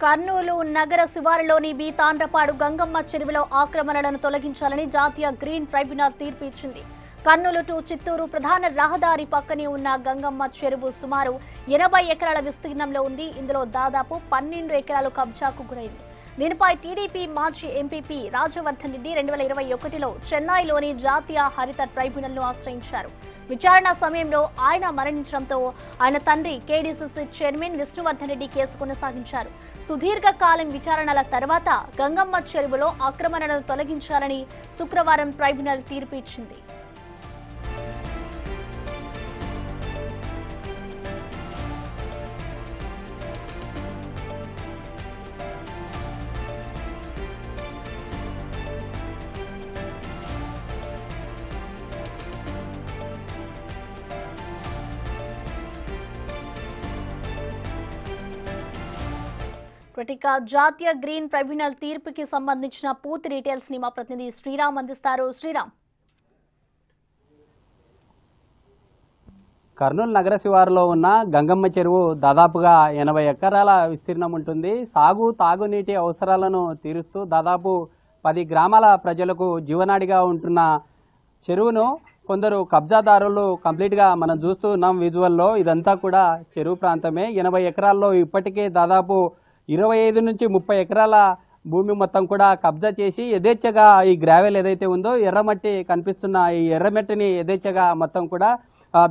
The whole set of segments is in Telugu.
కర్నూలు నగర శివారులోని బి తాండ్రపాడు గంగమ్మ చెరువులో ఆక్రమణలను తొలగించాలని జాతీయ గ్రీన్ ట్రైబ్యునల్ తీర్పు ఇచ్చింది. కర్నూలు టు చిత్తూరు ప్రధాన రహదారి పక్కనే ఉన్న గంగమ్మ చెరువు సుమారు 80 ఎకరాల విస్తీర్ణంలో ఉంది. ఇందులో దాదాపు 12 ఎకరాలు కబ్జాకు గురైంది. దీనిపై టీడీపీ మాజీ ఎంపీపీ రాజవర్ధన్ రెడ్డి 2021లో చెన్నైలోని జాతీయ హరిత ట్రైబ్యునల్ను ఆశ్రయించారు. విచారణ సమయంలో ఆయన మరణించడంతో ఆయన తండ్రి KDCC chairman Vishnuvardhan Reddy case కొనసాగించారు. సుదీర్ఘకాలం విచారణల తర్వాత గంగమ్మ చెరువులో ఆక్రమణలను తొలగించాలని శుక్రవారం ట్రైబ్యునల్ తీర్పు ఇచ్చింది. జాతీయ గ్రీన్ ట్రైబ్యునల్ తీర్పుకి సంబంధించిన పూర్తి డీటెయిల్స్ ని మా ప్రతినిధి శ్రీరామ్ అందిస్తారు. శ్రీరామ్, కర్నూలు నగర శివారులో ఉన్న గంగమ్మ చెరువు దాదాపుగా 80 ఎకరాల విస్తీర్ణం ఉంటుంది. తాగునీటి అవసరాలను తీరుస్తూ దాదాపు 10 గ్రామాల ప్రజలకు జీవనాడిగా ఉంటున్న చెరువును కొందరు కబ్జాదారులు కంప్లీట్గా మనం చూస్తూ ఉన్నాం విజువల్లో. ఇదంతా కూడా చెరువు ప్రాంతమే. 80 ఎకరాల్లో ఇప్పటికే దాదాపు 25 నుంచి 30 ఎకరాల భూమి మొత్తం కూడా కబ్జా చేసి యథేచ్ఛగా ఈ గ్రావెల్ ఏదైతే ఉందో ఎర్రమట్టి కనిపిస్తున్న ఈ ఎర్రమట్టిని యథేచ్ఛగా మొత్తం కూడా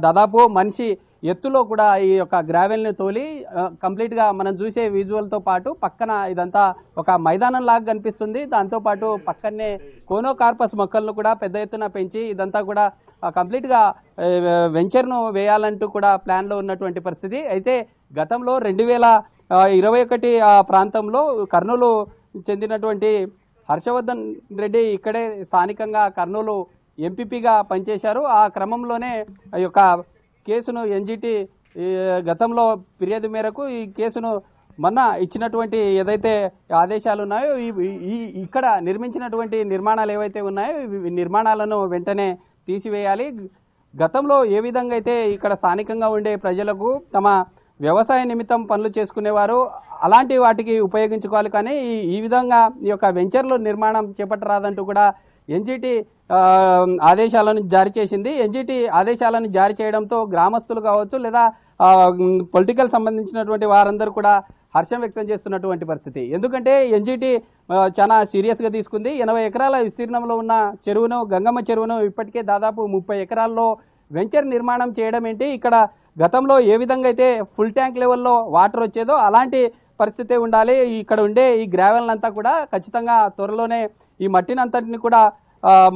దాదాపు మనిషి ఎత్తులో కూడా ఈ యొక్క గ్రావెల్ని తోలి కంప్లీట్గా మనం చూసే విజువల్తో పాటు పక్కన ఇదంతా ఒక మైదానం లాగా కనిపిస్తుంది. దాంతోపాటు పక్కనే కోనోకార్పస్ మొక్కలను కూడా పెద్ద ఎత్తున పెంచి ఇదంతా కూడా కంప్లీట్గా వెంచర్ను వేయాలంటూ కూడా ప్లాన్లో ఉన్నటువంటి పరిస్థితి. అయితే గతంలో 2021 ప్రాంతంలో కర్నూలు చెందినటువంటి హర్షవర్ధన్ రెడ్డి ఇక్కడే స్థానికంగా కర్నూలు ఎంపీపీగా పనిచేశారు. ఆ క్రమంలోనే ఈ యొక్క కేసును ఎన్జిటి గతంలో ఫిర్యాదు మేరకు ఈ కేసును మొన్న ఇచ్చినటువంటి ఏదైతే ఆదేశాలు ఉన్నాయో ఇక్కడ నిర్మించినటువంటి నిర్మాణాలు ఏవైతే ఉన్నాయో ఈ నిర్మాణాలను వెంటనే తీసివేయాలి. గతంలో ఏ విధంగా అయితే ఇక్కడ స్థానికంగా ఉండే ప్రజలకు తమ వ్యవసాయ నిమిత్తం పనులు చేసుకునేవారు అలాంటి వాటికి ఉపయోగించుకోవాలి, కానీ ఈ విధంగా ఈ యొక్క వెంచర్లు నిర్మాణం చేపట్టరాదంటూ కూడా ఎన్జిటి ఆదేశాలను జారీ చేసింది. ఎన్జిటి ఆదేశాలను జారీ చేయడంతో గ్రామస్తులు కావచ్చు లేదా పొలిటికల్ సంబంధించినటువంటి వారందరూ కూడా హర్షం వ్యక్తం చేస్తున్నటువంటి పరిస్థితి. ఎందుకంటే ఎన్జిటి చాలా సీరియస్గా తీసుకుంది. 80 ఎకరాల విస్తీర్ణంలో ఉన్న చెరువును, గంగమ్మ చెరువును ఇప్పటికే దాదాపు 30 ఎకరాల్లో వెంచర్ నిర్మాణం చేయడం ఏంటి, ఇక్కడ గతంలో ఏ విధంగా అయితే ఫుల్ ట్యాంక్ లెవెల్లో వాటర్ వచ్చేదో అలాంటి పరిస్థితి ఉండాలి. ఇక్కడ ఉండే ఈ గ్రావెల్ అంతా కూడా ఖచ్చితంగా త్వరలోనే ఈ మట్టినంతటిని కూడా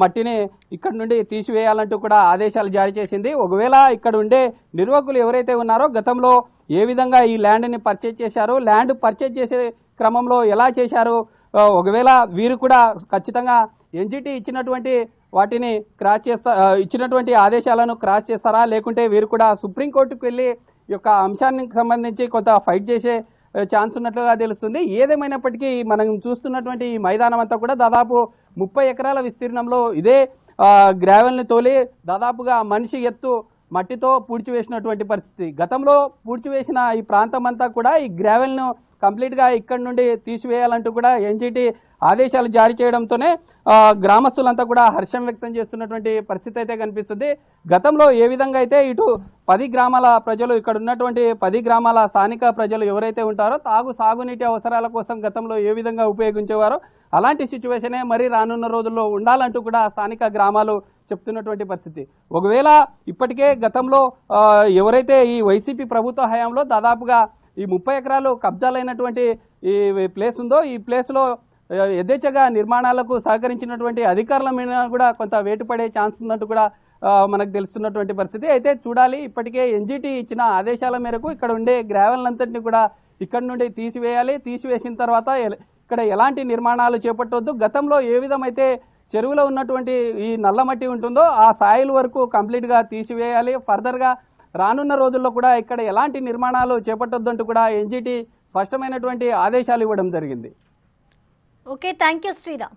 మట్టిని ఇక్కడ నుండి తీసివేయాలంటూ కూడా ఆదేశాలు జారీ చేసింది. ఒకవేళ ఇక్కడ ఉండే నిర్వాహకులు ఎవరైతే ఉన్నారో గతంలో ఏ విధంగా ఈ ల్యాండ్ని పర్చేజ్ చేశారో, ల్యాండ్ పర్చేజ్ చేసే క్రమంలో ఎలా చేశారు, ఒకవేళ వీరు కూడా ఖచ్చితంగా ఎన్జిటి ఇచ్చినటువంటి వాటిని ఇచ్చినటువంటి ఆదేశాలను క్రాస్ చేస్తారా, లేకుంటే వీరు కూడా సుప్రీంకోర్టుకు వెళ్ళి ఈ యొక్క అంశానికి సంబంధించి కొంత ఫైట్ చేసే ఛాన్స్ ఉన్నట్లుగా తెలుస్తుంది. ఏదేమైనప్పటికీ మనం చూస్తున్నటువంటి ఈ మైదానం అంతా కూడా దాదాపు 30 ఎకరాల విస్తీర్ణంలో ఇదే గ్రావెల్ని తోలి దాదాపుగా మనిషి ఎత్తు మట్టితో పూడ్చివేసినటువంటి పరిస్థితి. గతంలో పూడ్చివేసిన ఈ ప్రాంతం అంతా కూడా ఈ గ్రావెల్ను కంప్లీట్గా ఇక్కడి నుండి తీసివేయాలంటూ కూడా ఎన్జిటి ఆదేశాలు జారీ చేయడంతోనే గ్రామస్తులంతా కూడా హర్షం వ్యక్తం చేస్తున్నటువంటి పరిస్థితి అయితే కనిపిస్తుంది. గతంలో ఏ విధంగా అయితే ఇటు 10 గ్రామాల ప్రజలు, ఇక్కడ ఉన్నటువంటి 10 గ్రామాల స్థానిక ప్రజలు ఎవరైతే ఉంటారో సాగునీటి అవసరాల కోసం గతంలో ఏ విధంగా ఉపయోగించేవారో అలాంటి సిచ్యువేషనే మరి రానున్న రోజుల్లో ఉండాలంటూ కూడా స్థానిక గ్రామాలు చెప్తున్నటువంటి పరిస్థితి. ఒకవేళ ఇప్పటికే గతంలో ఎవరైతే ఈ వైసీపీ ప్రభుత్వ హయాంలో దాదాపుగా ఈ 30 ఎకరాలు కబ్జాలైనటువంటి ఈ ప్లేస్ ఉందో ఈ ప్లేస్లో యథేచ్ఛగా నిర్మాణాలకు సహకరించినటువంటి అధికారుల మీద కూడా కొంత వేటుపడే ఛాన్స్ ఉన్నట్టు కూడా మనకు తెలుస్తున్నటువంటి పరిస్థితి. అయితే చూడాలి, ఇప్పటికే ఎన్జిటి ఇచ్చిన ఆదేశాల మేరకు ఇక్కడ ఉండే గ్రావెల్నంతటిని కూడా ఇక్కడ నుండి తీసివేయాలి. తీసివేసిన తర్వాత ఇక్కడ ఎలాంటి నిర్మాణాలు చేపట్టవద్దు. గతంలో ఏ విధమైతే చెరువులో ఉన్నటువంటి ఈ నల్లమట్టి ఉంటుందో ఆ సాయిల్ వరకు కంప్లీట్గా తీసివేయాలి. ఫర్దర్గా రానున్న రోజుల్లో కూడా ఇక్కడ ఎలాంటి నిర్మాణాలు చేపట్టొద్దంటూ కూడా ఎన్జిటి స్పష్టమైనటువంటి ఆదేశాలు ఇవ్వడం జరిగింది. Okay, thank you Sriram.